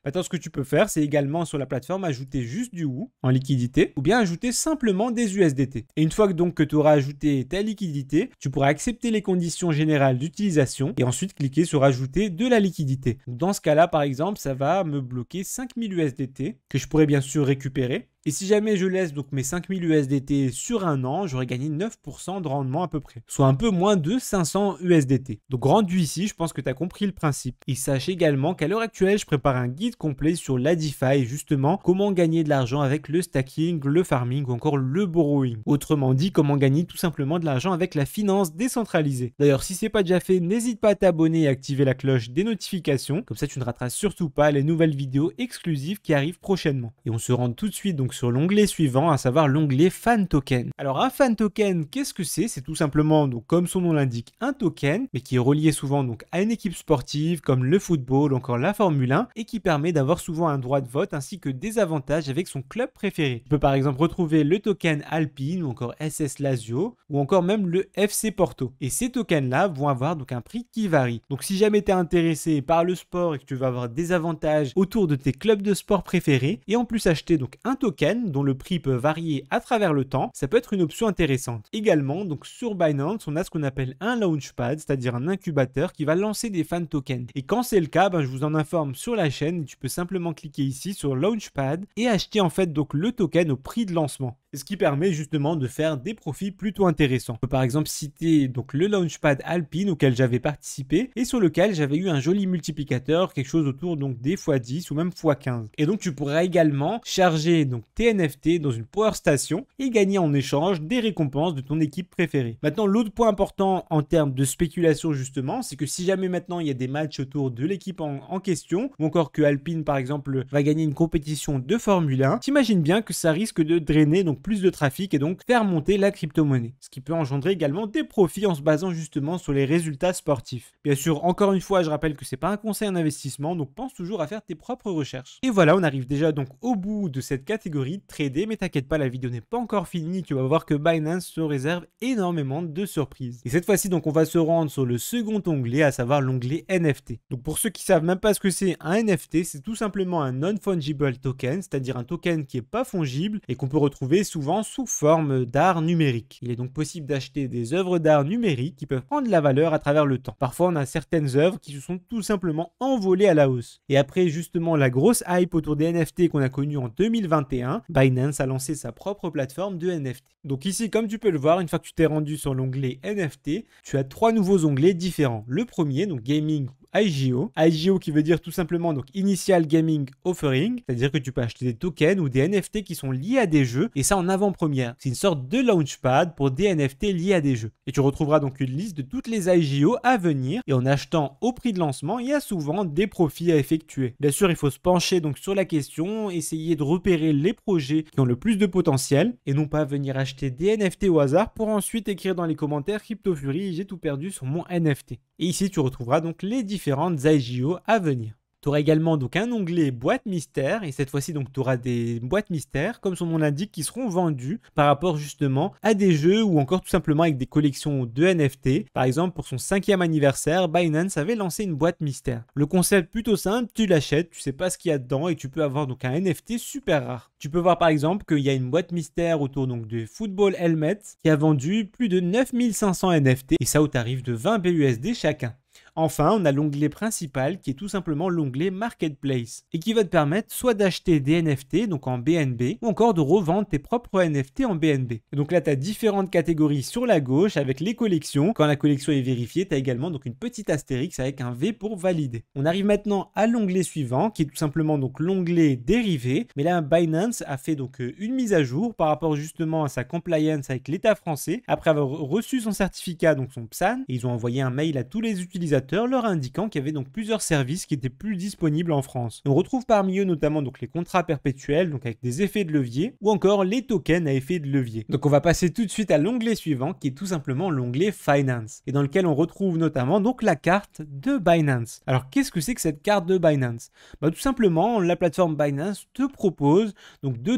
Maintenant, ce que tu peux faire, c'est également sur la plateforme ajouter juste du WOO en liquidité ou bien ajouter simplement des USDT. Et une fois que tu auras ajouté ta liquidité, tu pourras accepter les conditions générales d'utilisation et ensuite cliquer sur ajouter de la liquidité. Donc, dans ce cas-là, par exemple, ça va me bloquer 5000 USDT que je pourrais bien sûr récupérer. Et si jamais je laisse donc mes 5000 USDT sur un an, j'aurais gagné 9% de rendement à peu près, soit un peu moins de 500 USDT. Donc rendu ici, je pense que tu as compris le principe. Et sache également qu'à l'heure actuelle, je prépare un guide complet sur la DeFi, justement comment gagner de l'argent avec le stacking, le farming ou encore le borrowing. Autrement dit, comment gagner tout simplement de l'argent avec la finance décentralisée. D'ailleurs, si ce n'est pas déjà fait, n'hésite pas à t'abonner et activer la cloche des notifications, comme ça tu ne rateras surtout pas les nouvelles vidéos exclusives qui arrivent prochainement. Et on se rend tout de suite donc sur l'onglet suivant, à savoir l'onglet Fan Token. Alors un Fan Token, qu'est-ce que c'est? C'est tout simplement, donc comme son nom l'indique, un token, mais qui est relié souvent donc à une équipe sportive comme le football, encore la Formule 1, et qui permet d'avoir souvent un droit de vote ainsi que des avantages avec son club préféré. Tu peux par exemple retrouver le token Alpine ou encore SS Lazio ou encore même le FC Porto. Et ces tokens-là vont avoir donc un prix qui varie. Donc si jamais tu es intéressé par le sport et que tu vas avoir des avantages autour de tes clubs de sport préférés et en plus acheter donc un token dont le prix peut varier à travers le temps, ça peut être une option intéressante. Également, donc sur Binance, on a ce qu'on appelle un launchpad, c'est-à-dire un incubateur qui va lancer des fan tokens. Et quand c'est le cas, je vous en informe sur la chaîne. Tu peux simplement cliquer ici sur launchpad et acheter en fait donc le token au prix de lancement. Ce qui permet justement de faire des profits plutôt intéressants. On peut par exemple citer donc le Launchpad Alpine auquel j'avais participé et sur lequel j'avais eu un joli multiplicateur, quelque chose autour donc des x10 ou même x15. Et donc tu pourras également charger donc tes NFT dans une Power Station et gagner en échange des récompenses de ton équipe préférée. Maintenant, l'autre point important en termes de spéculation justement, c'est que si jamais maintenant il y a des matchs autour de l'équipe en question ou encore que Alpine par exemple va gagner une compétition de Formule 1, t'imagines bien que ça risque de drainer donc plus de trafic et donc faire monter la crypto-monnaie. Ce qui peut engendrer également des profits en se basant justement sur les résultats sportifs. Bien sûr, encore une fois, je rappelle que c'est pas un conseil en investissement, donc pense toujours à faire tes propres recherches. Et voilà, on arrive déjà donc au bout de cette catégorie de trader, mais t'inquiète pas, la vidéo n'est pas encore finie, tu vas voir que Binance se réserve énormément de surprises. Et cette fois-ci, donc on va se rendre sur le second onglet, à savoir l'onglet NFT. Donc pour ceux qui savent même pas ce que c'est un NFT, c'est tout simplement un non-fungible token, c'est-à-dire un token qui est pas fongible et qu'on peut retrouver souvent sous forme d'art numérique. Il est donc possible d'acheter des œuvres d'art numérique qui peuvent prendre de la valeur à travers le temps. Parfois, on a certaines œuvres qui se sont tout simplement envolées à la hausse. Et après justement la grosse hype autour des NFT qu'on a connue en 2021, Binance a lancé sa propre plateforme de NFT. Donc ici, comme tu peux le voir, une fois que tu t'es rendu sur l'onglet NFT, tu as trois nouveaux onglets différents. Le premier, donc Gaming, IGO. IGO qui veut dire tout simplement donc Initial Gaming Offering, c'est-à-dire que tu peux acheter des tokens ou des NFT qui sont liés à des jeux et ça en avant-première. C'est une sorte de launchpad pour des NFT liés à des jeux. Et tu retrouveras donc une liste de toutes les IGO à venir et en achetant au prix de lancement, il y a souvent des profits à effectuer. Bien sûr, il faut se pencher donc sur la question, essayer de repérer les projets qui ont le plus de potentiel et non pas venir acheter des NFT au hasard pour ensuite écrire dans les commentaires Crypto Fury, j'ai tout perdu sur mon NFT. Et ici, tu retrouveras donc les différentes IGO à venir. Tu auras également donc un onglet boîte mystère et cette fois-ci donc tu auras des boîtes mystères comme son nom l'indique qui seront vendues par rapport justement à des jeux ou encore tout simplement avec des collections de NFT. Par exemple pour son 5e anniversaire, Binance avait lancé une boîte mystère. Le concept plutôt simple, tu l'achètes, tu sais pas ce qu'il y a dedans et tu peux avoir donc un NFT super rare. Tu peux voir par exemple qu'il y a une boîte mystère autour donc de Football Helmet qui a vendu plus de 9500 NFT et ça au tarif de 20 BUSD chacun. Enfin, on a l'onglet principal qui est tout simplement l'onglet Marketplace et qui va te permettre soit d'acheter des NFT donc en BNB ou encore de revendre tes propres NFT en BNB. Et donc là, tu as différentes catégories sur la gauche avec les collections. Quand la collection est vérifiée, tu as également donc une petite astérix avec un V pour valider. On arrive maintenant à l'onglet suivant qui est tout simplement donc l'onglet dérivé. Mais là, Binance a fait donc une mise à jour par rapport justement à sa compliance avec l'État français après avoir reçu son certificat, donc son PSAN. Et ils ont envoyé un mail à tous les utilisateurs leur indiquant qu'il y avait donc plusieurs services qui étaient plus disponibles en France. On retrouve parmi eux notamment donc les contrats perpétuels, donc avec des effets de levier, ou encore les tokens à effet de levier. Donc on va passer tout de suite à l'onglet suivant qui est tout simplement l'onglet Finance et dans lequel on retrouve notamment donc la carte de Binance. Alors qu'est-ce que c'est que cette carte de Binance? Tout simplement la plateforme Binance te propose donc de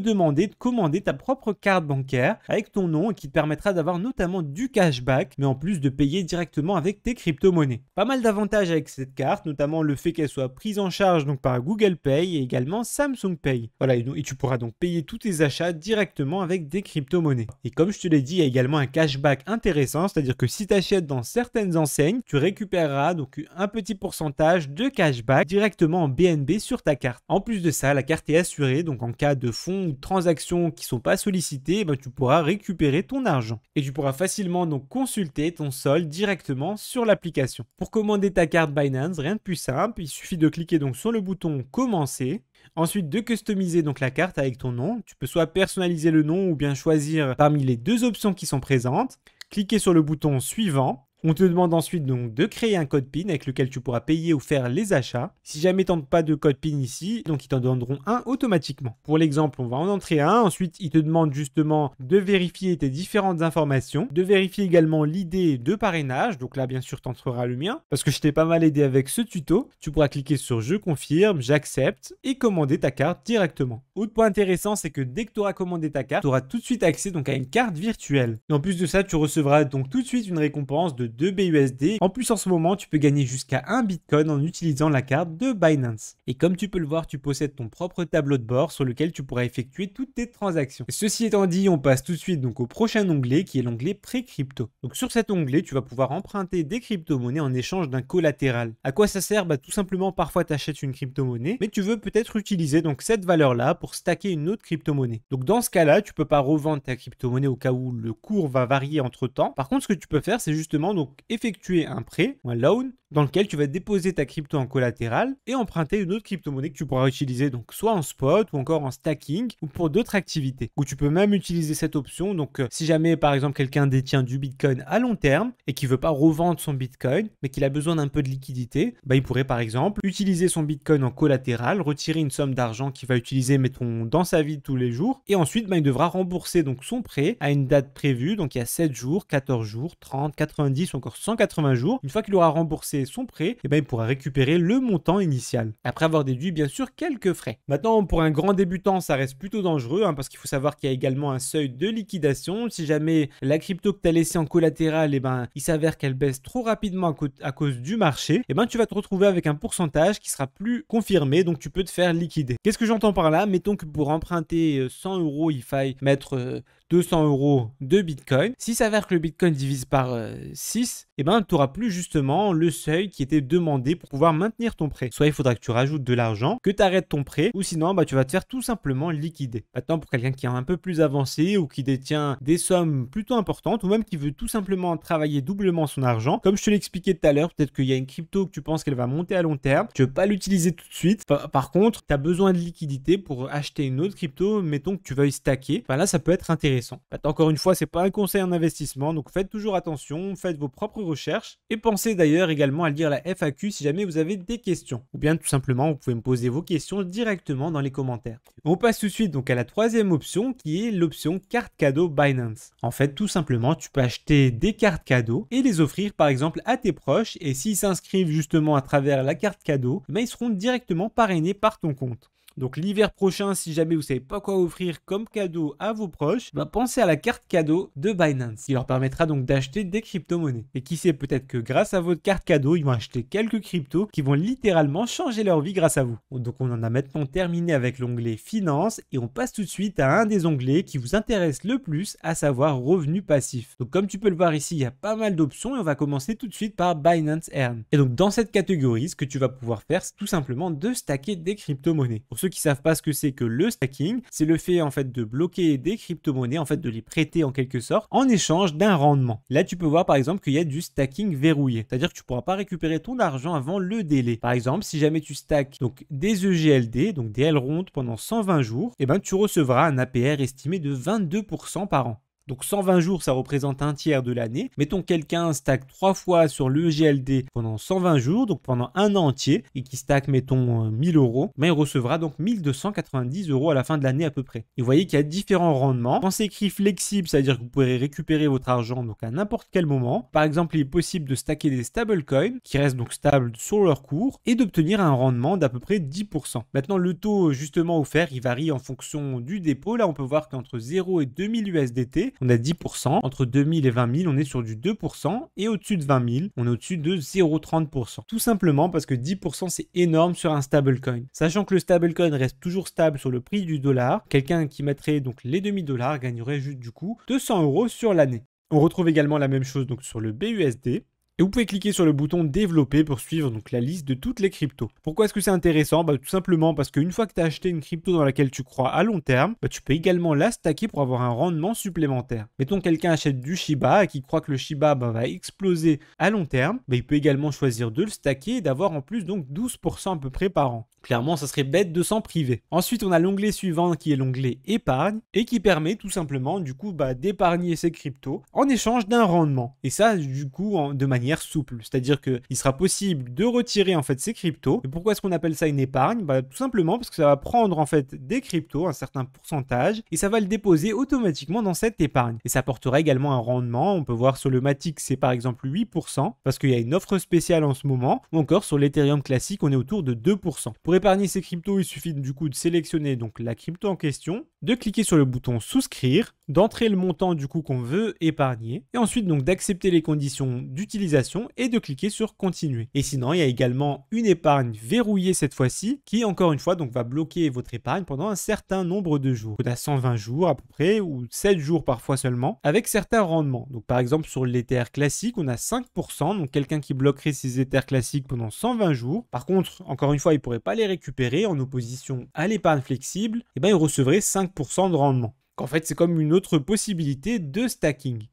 commander ta propre carte bancaire avec ton nom et qui te permettra d'avoir notamment du cashback mais en plus de payer directement avec tes crypto-monnaies. Pas mal d'avantages avec cette carte, notamment le fait qu'elle soit prise en charge donc par Google Pay et également Samsung Pay. Voilà, et tu pourras donc payer tous tes achats directement avec des crypto-monnaies. Et comme je te l'ai dit, il y a également un cashback intéressant, c'est-à-dire que si tu achètes dans certaines enseignes, tu récupéreras donc un petit pourcentage de cashback directement en BNB sur ta carte. En plus de ça, la carte est assurée, donc en cas de fonds ou de transactions qui ne sont pas sollicités, tu pourras récupérer ton argent. Et tu pourras facilement donc consulter ton solde directement sur l'application. Pour commander ta carte Binance, rien de plus simple, il suffit de cliquer donc sur le bouton commencer, ensuite de customiser donc la carte avec ton nom. Tu peux soit personnaliser le nom ou bien choisir parmi les deux options qui sont présentes, cliquer sur le bouton suivant. On te demande ensuite donc de créer un code PIN avec lequel tu pourras payer ou faire les achats. Si jamais tu n'as pas de code PIN ici, donc ils t'en donneront un automatiquement. Pour l'exemple, on va en entrer un. Ensuite, ils te demandent justement de vérifier tes différentes informations, de vérifier également l'ID de parrainage. Donc là, bien sûr, tu entreras le mien parce que je t'ai pas mal aidé avec ce tuto. Tu pourras cliquer sur je confirme, j'accepte et commander ta carte directement. Autre point intéressant, c'est que dès que tu auras commandé ta carte, tu auras tout de suite accès donc à une carte virtuelle. Et en plus de ça, tu recevras donc tout de suite une récompense de 2 BUSD. En plus, en ce moment, tu peux gagner jusqu'à 1 Bitcoin en utilisant la carte de Binance. Et comme tu peux le voir, tu possèdes ton propre tableau de bord sur lequel tu pourras effectuer toutes tes transactions. Ceci étant dit, on passe tout de suite donc au prochain onglet qui est l'onglet pré-crypto. Donc sur cet onglet, tu vas pouvoir emprunter des crypto-monnaies en échange d'un collatéral. À quoi ça sert? Tout simplement, parfois tu achètes une crypto-monnaie, mais tu veux peut-être utiliser donc cette valeur-là pour stacker une autre crypto-monnaie. Donc dans ce cas-là, tu peux pas revendre ta crypto-monnaie au cas où le cours va varier entre temps. Par contre, ce que tu peux faire, c'est justement donc effectuer un prêt ou un loan dans lequel tu vas déposer ta crypto en collatéral et emprunter une autre crypto-monnaie que tu pourras utiliser donc soit en spot ou encore en stacking ou pour d'autres activités. Ou tu peux même utiliser cette option donc si jamais par exemple quelqu'un détient du Bitcoin à long terme et qui veut pas revendre son Bitcoin mais qu'il a besoin d'un peu de liquidité, il pourrait par exemple utiliser son Bitcoin en collatéral, retirer une somme d'argent qu'il va utiliser mettons dans sa vie de tous les jours et ensuite il devra rembourser donc son prêt à une date prévue, donc il y a 7 jours, 14 jours, 30, 90 ou encore 180 jours. Une fois qu'il aura remboursé son prêt, il pourra récupérer le montant initial, après avoir déduit bien sûr quelques frais. Maintenant, pour un grand débutant, ça reste plutôt dangereux parce qu'il faut savoir qu'il y a également un seuil de liquidation. Si jamais la crypto que tu as laissée en collatéral, il s'avère qu'elle baisse trop rapidement à cause du marché, tu vas te retrouver avec un pourcentage qui sera plus confirmé, donc tu peux te faire liquider. Qu'est-ce que j'entends par là? Mettons que pour emprunter 100 €, il faille mettre 200 € de Bitcoin. S'il s'avère que le Bitcoin divise par 6, tu n'auras plus justement le seuil qui était demandé pour pouvoir maintenir ton prêt. Soit il faudra que tu rajoutes de l'argent, que tu arrêtes ton prêt, ou sinon tu vas te faire tout simplement liquider. Maintenant, pour quelqu'un qui est un peu plus avancé ou qui détient des sommes plutôt importantes, ou même qui veut tout simplement travailler doublement son argent, comme je te l'expliquais tout à l'heure, peut-être qu'il y a une crypto que tu penses qu'elle va monter à long terme, tu ne veux pas l'utiliser tout de suite. Par contre, tu as besoin de liquidité pour acheter une autre crypto, mettons que tu veuilles stacker. Là, ça peut être intéressant intéressant. Encore une fois, c'est pas un conseil en investissement, donc faites toujours attention, faites vos propres recherches et pensez d'ailleurs également à lire la FAQ si jamais vous avez des questions. Ou bien tout simplement, vous pouvez me poser vos questions directement dans les commentaires. On passe tout de suite donc à la troisième option qui est l'option carte cadeau Binance. En fait, tout simplement, tu peux acheter des cartes cadeaux et les offrir par exemple à tes proches et s'ils s'inscrivent justement à travers la carte cadeau, ils seront directement parrainés par ton compte. Donc l'hiver prochain, si jamais vous savez pas quoi offrir comme cadeau à vos proches, pensez à la carte cadeau de Binance, qui leur permettra donc d'acheter des crypto-monnaies. Et qui sait, peut-être que grâce à votre carte cadeau, ils vont acheter quelques cryptos qui vont littéralement changer leur vie grâce à vous. Donc on en a maintenant terminé avec l'onglet Finance et on passe tout de suite à un des onglets qui vous intéresse le plus, à savoir Revenus passifs. Donc comme tu peux le voir ici, il y a pas mal d'options et on va commencer tout de suite par Binance Earn. Et donc dans cette catégorie, ce que tu vas pouvoir faire, c'est tout simplement de stacker des crypto-monnaies. Pour ceux qui savent pas ce que c'est que le stacking, c'est le fait en fait de bloquer des crypto-monnaies, en fait de les prêter en quelque sorte en échange d'un rendement. Là, tu peux voir par exemple qu'il y a du stacking verrouillé, c'est-à-dire que tu pourras pas récupérer ton argent avant le délai. Par exemple, si jamais tu stacks donc des EGLD, donc des L-rondes pendant 120 jours, tu recevras un APR estimé de 22% par an. Donc 120 jours, ça représente un tiers de l'année. Mettons quelqu'un stack 3 fois sur le GLD pendant 120 jours, donc pendant un an entier, et qui stack, mettons, 1000 euros, il recevra donc 1290 euros à la fin de l'année à peu près. Et vous voyez qu'il y a différents rendements. Quand c'est écrit flexible, c'est-à-dire que vous pourrez récupérer votre argent donc à n'importe quel moment. Par exemple, il est possible de stacker des stablecoins, qui restent donc stables sur leur cours, et d'obtenir un rendement d'à peu près 10%. Maintenant, le taux justement offert, il varie en fonction du dépôt. Là, on peut voir qu'entre 0 et 2000 USDT, on a 10%, entre 2000 et 20 000, on est sur du 2%, et au-dessus de 20 000, on est au-dessus de 0,30%. Tout simplement parce que 10% c'est énorme sur un stablecoin. Sachant que le stablecoin reste toujours stable sur le prix du dollar, quelqu'un qui mettrait donc les demi-dollars gagnerait juste du coup 200 euros sur l'année. On retrouve également la même chose donc sur le BUSD. Et vous pouvez cliquer sur le bouton développer pour suivre donc la liste de toutes les cryptos. Pourquoi est-ce que c'est intéressant? Tout simplement parce qu'une fois que tu as acheté une crypto dans laquelle tu crois à long terme, tu peux également la stacker pour avoir un rendement supplémentaire. Mettons quelqu'un achète du Shiba et qui croit que le Shiba va exploser à long terme, il peut également choisir de le stacker et d'avoir en plus donc 12% à peu près par an. Clairement, ça serait bête de s'en priver. Ensuite, on a l'onglet suivant qui est l'onglet épargne et qui permet tout simplement du coup d'épargner ses cryptos en échange d'un rendement. Et ça du coup de manière souple, c'est-à-dire qu'il sera possible de retirer en fait ces cryptos. Et pourquoi est-ce qu'on appelle ça une épargne? Tout simplement parce que ça va prendre en fait des cryptos, un certain pourcentage, et ça va le déposer automatiquement dans cette épargne. Et ça apportera également un rendement. On peut voir sur le Matic, c'est par exemple 8%, parce qu'il y a une offre spéciale en ce moment, ou encore sur l'Ethereum classique, on est autour de 2%. Pour épargner ces cryptos, il suffit du coup de sélectionner donc la crypto en question, de cliquer sur le bouton souscrire, d'entrer le montant du coup qu'on veut épargner, et ensuite donc d'accepter les conditions d'utilisation et de cliquer sur continuer. Et sinon, il y a également une épargne verrouillée cette fois-ci, qui encore une fois donc va bloquer votre épargne pendant un certain nombre de jours. On a 120 jours à peu près, ou 7 jours parfois seulement, avec certains rendements. Donc par exemple sur l'Ether classique, on a 5%, donc quelqu'un qui bloquerait ses Ethers classiques pendant 120 jours. Par contre, encore une fois, il ne pourrait pas les récupérer en opposition à l'épargne flexible, et il recevrait 5% de rendement. En fait, c'est comme une autre possibilité de stacking.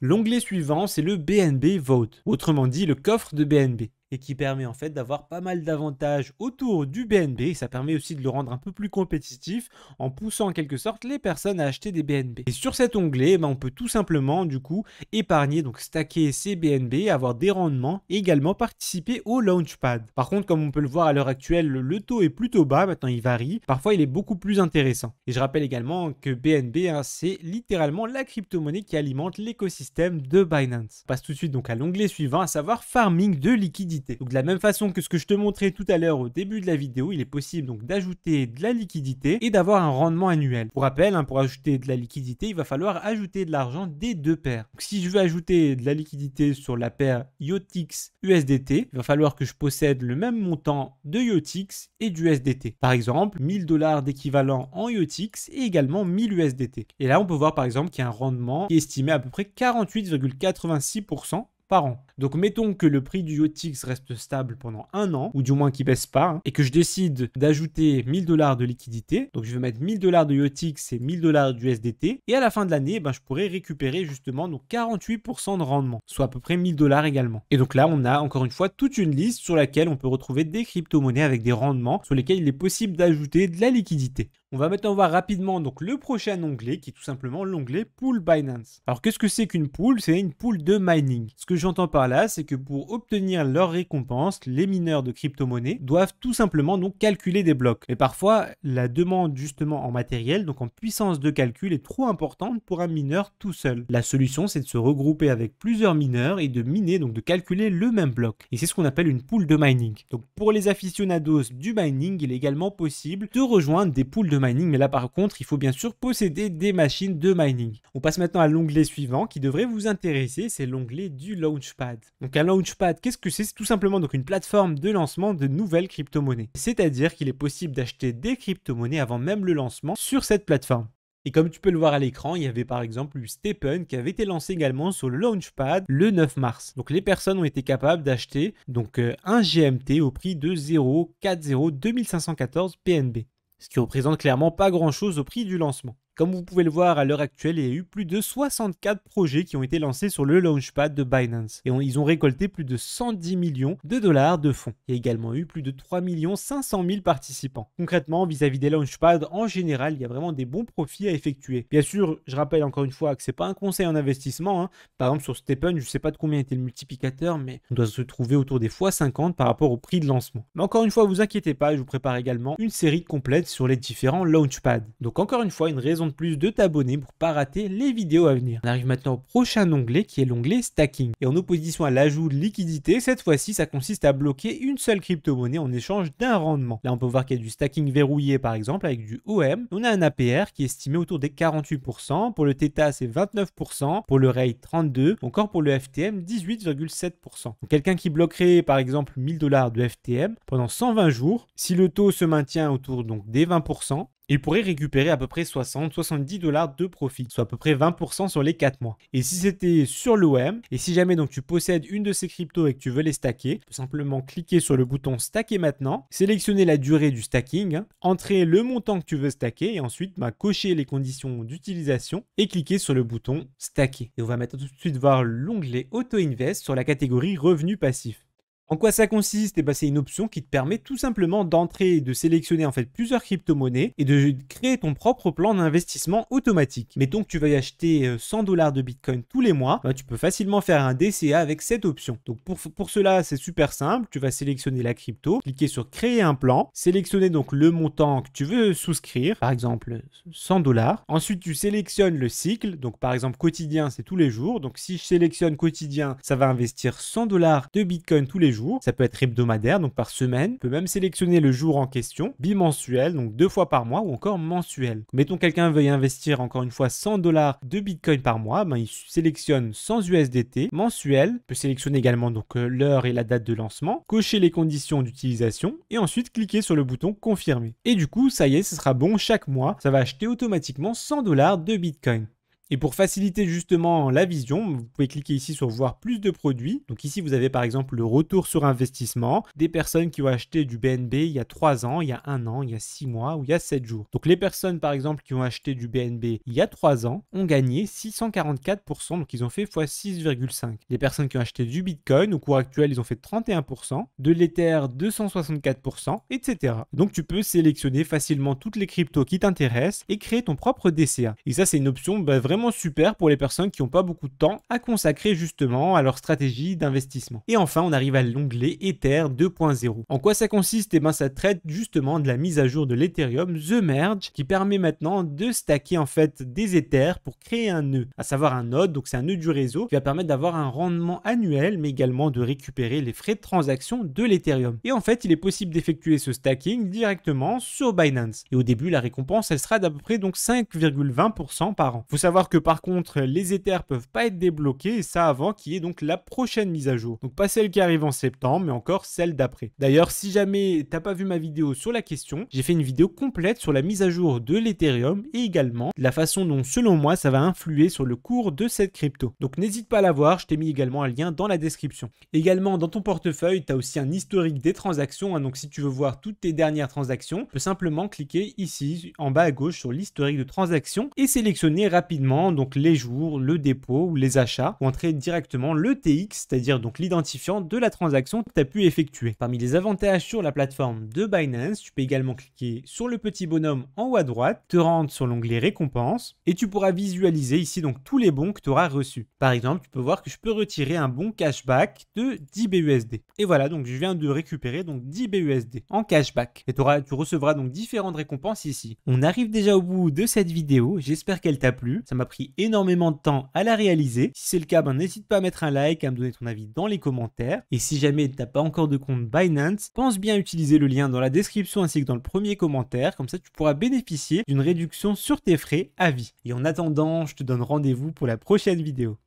L'onglet suivant, c'est le BNB Vault, autrement dit le coffre de BNB, et qui permet en fait d'avoir pas mal d'avantages autour du BNB, et ça permet aussi de le rendre un peu plus compétitif en poussant en quelque sorte les personnes à acheter des BNB. Et sur cet onglet, on peut tout simplement du coup épargner, donc stacker ses BNB, avoir des rendements et également participer au Launchpad. Par contre, comme on peut le voir à l'heure actuelle, le taux est plutôt bas, maintenant il varie, parfois il est beaucoup plus intéressant. Et je rappelle également que BNB, c'est littéralement la crypto-monnaie qui alimente l'écosystème de Binance. On passe tout de suite donc à l'onglet suivant, à savoir farming de liquidité. Donc de la même façon que ce que je te montrais tout à l'heure au début de la vidéo, il est possible donc d'ajouter de la liquidité et d'avoir un rendement annuel. Pour rappel, pour ajouter de la liquidité, il va falloir ajouter de l'argent des deux paires. Donc si je veux ajouter de la liquidité sur la paire IOTX USDT, il va falloir que je possède le même montant de IOTX et d'USDT. Par exemple, 1000 $ d'équivalent en IOTX et également 1000 USDT. Et là, on peut voir par exemple qu'il y a un rendement qui est estimé à peu près 48,86% par an. Donc mettons que le prix du IOTX reste stable pendant un an, ou du moins qu'il baisse pas, et que je décide d'ajouter 1000 $ de liquidité. Donc je vais mettre 1000 $ de IOTX et 1000 $ d'USDT, et à la fin de l'année, je pourrais récupérer justement donc 48% de rendement, soit à peu près 1000 $ également. Et donc là, on a encore une fois toute une liste sur laquelle on peut retrouver des crypto-monnaies avec des rendements sur lesquels il est possible d'ajouter de la liquidité. On va maintenant voir rapidement donc le prochain onglet qui est tout simplement l'onglet Pool Binance. Alors qu'est-ce que c'est qu'une pool? C'est une pool de mining. Ce que j'entends par là, c'est que pour obtenir leur récompense, les mineurs de crypto-monnaies doivent tout simplement donc calculer des blocs. Mais parfois, la demande justement en matériel, donc en puissance de calcul, est trop importante pour un mineur tout seul. La solution, c'est de se regrouper avec plusieurs mineurs et de miner, donc de calculer le même bloc. Et c'est ce qu'on appelle une pool de mining. Donc pour les aficionados du mining, il est également possible de rejoindre des pools de mining, mais là par contre, il faut bien sûr posséder des machines de mining. On passe maintenant à l'onglet suivant qui devrait vous intéresser, c'est l'onglet du Launchpad. Donc un Launchpad, qu'est-ce que c'est? C'est tout simplement donc une plateforme de lancement de nouvelles crypto-monnaies. C'est-à-dire qu'il est possible d'acheter des crypto-monnaies avant même le lancement sur cette plateforme. Et comme tu peux le voir à l'écran, il y avait par exemple eu Stephen qui avait été lancé également sur le Launchpad le 9 mars. Donc les personnes ont été capables d'acheter donc un GMT au prix de 0,40 2514 PNB. Ce qui représente clairement pas grand chose au prix du lancement. Comme vous pouvez le voir, à l'heure actuelle, il y a eu plus de 64 projets qui ont été lancés sur le Launchpad de Binance. Et ils ont récolté plus de 110 millions de dollars de fonds. Il y a également eu plus de 3 500 000 participants. Concrètement, vis-à-vis des Launchpads, en général, il y a vraiment des bons profits à effectuer. Bien sûr, je rappelle encore une fois que ce n'est pas un conseil en investissement. Par exemple, sur Stephen, je ne sais pas de combien était le multiplicateur, mais on doit se trouver autour des x50 par rapport au prix de lancement. Mais encore une fois, vous inquiétez pas, je vous prépare également une série complète sur les différents Launchpads. Donc encore une fois, une raison de plus de t'abonner pour pas rater les vidéos à venir. On arrive maintenant au prochain onglet qui est l'onglet stacking. Et en opposition à l'ajout de liquidité, cette fois-ci ça consiste à bloquer une seule crypto-monnaie en échange d'un rendement. Là on peut voir qu'il y a du stacking verrouillé par exemple avec du OM. On a un APR qui est estimé autour des 48%, pour le Theta c'est 29%, pour le RAID 32%, encore pour le FTM 18,7%. Donc quelqu'un qui bloquerait par exemple 1000 $ de FTM pendant 120 jours, si le taux se maintient autour donc des 20%, il pourrait récupérer à peu près 60-70 $ de profit, soit à peu près 20% sur les 4 mois. Et si c'était sur l'OM, et si jamais donc tu possèdes une de ces cryptos et que tu veux les stacker, tu peux simplement cliquer sur le bouton stacker maintenant, sélectionner la durée du stacking, entrer le montant que tu veux stacker et ensuite cocher les conditions d'utilisation et cliquer sur le bouton stacker. Et on va maintenant tout de suite voir l'onglet Auto Invest sur la catégorie revenus passifs. En quoi ça consiste? C'est une option qui te permet tout simplement d'entrer et de sélectionner en fait plusieurs crypto-monnaies et de créer ton propre plan d'investissement automatique. Mettons que tu vas y acheter 100 $ de Bitcoin tous les mois, tu peux facilement faire un DCA avec cette option. Donc pour cela, c'est super simple. Tu vas sélectionner la crypto, cliquer sur créer un plan, sélectionner donc le montant que tu veux souscrire, par exemple 100 $. Ensuite, tu sélectionnes le cycle, donc par exemple quotidien, c'est tous les jours. Donc si je sélectionne quotidien, ça va investir 100 $ de Bitcoin tous les jours. Ça peut être hebdomadaire, donc par semaine. Tu peux même sélectionner le jour en question, bimensuel, donc 2 fois par mois ou encore mensuel. Mettons quelqu'un veuille investir encore une fois 100 $ de Bitcoin par mois, il sélectionne 100 USDT mensuel. Il peut sélectionner également donc l'heure et la date de lancement, cocher les conditions d'utilisation et ensuite cliquer sur le bouton confirmer. Et du coup, ça y est, ce sera bon chaque mois. Ça va acheter automatiquement 100 $ de Bitcoin. Et pour faciliter justement la vision, vous pouvez cliquer ici sur voir plus de produits. Donc ici, vous avez par exemple le retour sur investissement des personnes qui ont acheté du BNB il y a 3 ans, il y a 1 an, il y a 6 mois ou il y a 7 jours. Donc les personnes par exemple qui ont acheté du BNB il y a 3 ans ont gagné 644%, donc ils ont fait x 6,5. Les personnes qui ont acheté du Bitcoin au cours actuel, ils ont fait 31%, de l'Ether 264%, etc. Donc tu peux sélectionner facilement toutes les cryptos qui t'intéressent et créer ton propre DCA. Et ça, c'est une option vraiment super pour les personnes qui n'ont pas beaucoup de temps à consacrer justement à leur stratégie d'investissement. Et enfin, on arrive à l'onglet Ether 2.0. En quoi ça consiste? Ça traite justement de la mise à jour de l'Ethereum The Merge qui permet maintenant de stacker en fait des Ethers pour créer un nœud, à savoir un node, donc c'est un nœud du réseau qui va permettre d'avoir un rendement annuel mais également de récupérer les frais de transaction de l'Ethereum. Et en fait, il est possible d'effectuer ce stacking directement sur Binance. Et au début, la récompense, elle sera d'à peu près donc 5,20% par an. Faut savoir que par contre, les Ethers peuvent pas être débloqués et ça avant qu'il y ait donc la prochaine mise à jour. Donc pas celle qui arrive en septembre, mais encore celle d'après. D'ailleurs, si jamais t'as pas vu ma vidéo sur la question, j'ai fait une vidéo complète sur la mise à jour de l'Ethereum et également la façon dont, selon moi, ça va influer sur le cours de cette crypto. Donc n'hésite pas à la voir, je t'ai mis également un lien dans la description. Également, dans ton portefeuille, tu as aussi un historique des transactions. Donc si tu veux voir toutes tes dernières transactions, tu peux simplement cliquer ici, en bas à gauche, sur l'historique de transactions et sélectionner rapidement directement donc les jours, le dépôt ou les achats, ou entrer directement le TX, c'est-à-dire donc l'identifiant de la transaction que tu as pu effectuer. Parmi les avantages sur la plateforme de Binance, tu peux également cliquer sur le petit bonhomme en haut à droite, te rendre sur l'onglet récompenses et tu pourras visualiser ici donc tous les bons que tu auras reçus. Par exemple, tu peux voir que je peux retirer un bon cashback de 10 BUSD. Et voilà, donc je viens de récupérer donc 10 BUSD en cashback. Et tu recevras donc différentes récompenses ici. On arrive déjà au bout de cette vidéo, j'espère qu'elle t'a plu. Ça m'a pris énormément de temps à la réaliser. Si c'est le cas, n'hésite pas à mettre un like, à me donner ton avis dans les commentaires. Et si jamais tu n'as pas encore de compte Binance, pense bien à utiliser le lien dans la description ainsi que dans le premier commentaire. Comme ça, tu pourras bénéficier d'une réduction sur tes frais à vie. Et en attendant, je te donne rendez-vous pour la prochaine vidéo.